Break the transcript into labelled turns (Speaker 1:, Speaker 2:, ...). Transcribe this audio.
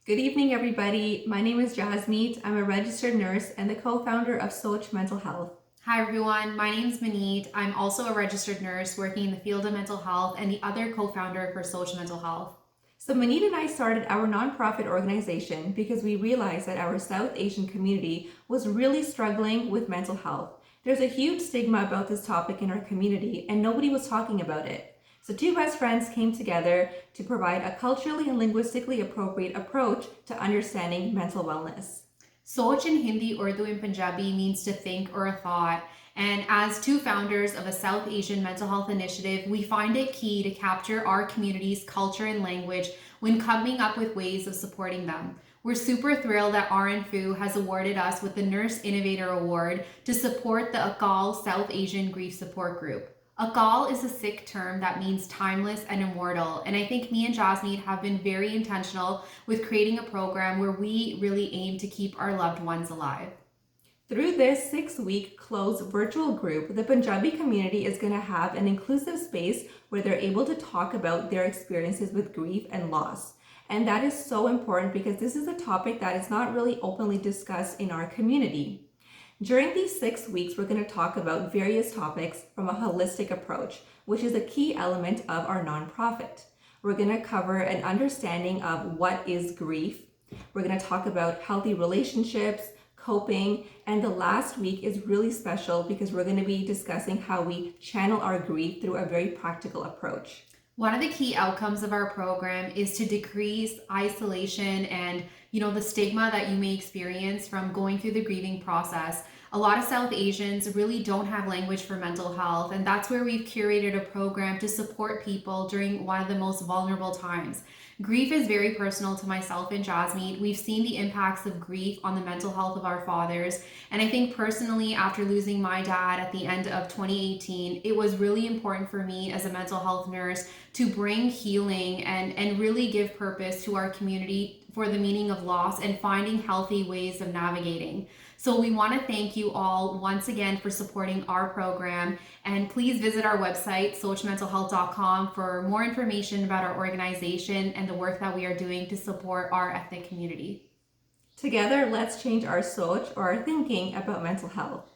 Speaker 1: Good evening, everybody. My name is Jasmeet. I'm a registered nurse and the co-founder of Soch Mental Health.
Speaker 2: Hi everyone, my name is Maneet. I'm also a registered nurse working in the field of mental health and the other co-founder for Soch Mental Health.
Speaker 1: So Maneet and I started our nonprofit organization because we realized that our South Asian community was really struggling with mental health. There's a huge stigma about this topic in our community and nobody was talking about it. So two best friends came together to provide a culturally and linguistically appropriate approach to understanding mental wellness.
Speaker 2: Soch in Hindi, Urdu, and Punjabi means to think or a thought. And as two founders of a South Asian mental health initiative, we find it key to capture our community's culture and language when coming up with ways of supporting them. We're super thrilled that RNFU has awarded us with the Nurse Innovator Award to support the Akaal South Asian Grief Support Group. Akaal is a Sikh term that means timeless and immortal, and I think me and Jasmeet have been very intentional with creating a program where we really aim to keep our loved ones alive.
Speaker 1: Through this 6-week closed virtual group, the Punjabi community is going to have an inclusive space where they're able to talk about their experiences with grief and loss. And that is so important because this is a topic that is not really openly discussed in our community. During these 6 weeks, we're going to talk about various topics from a holistic approach, which is a key element of our nonprofit. We're going to cover an understanding of what is grief. We're going to talk about healthy relationships, coping, and the last week is really special because we're going to be discussing how we channel our grief through a very practical approach.
Speaker 2: One of the key outcomes of our program is to decrease isolation and, the stigma that you may experience from going through the grieving process. A lot of South Asians really don't have language for mental health, and that's where we've curated a program to support people during one of the most vulnerable times. Grief is very personal to myself and Jasmeet. We've seen the impacts of grief on the mental health of our fathers, and I think personally, after losing my dad at the end of 2018, it was really important for me as a mental health nurse to bring healing and really give purpose to our community for the meaning of loss and finding healthy ways of navigating. So we want to thank you all once again for supporting our program, and please visit our website sochmentalhealth.com for more information about our organization and the work that we are doing to support our ethnic community.
Speaker 1: Together, let's change our soch or our thinking about mental health.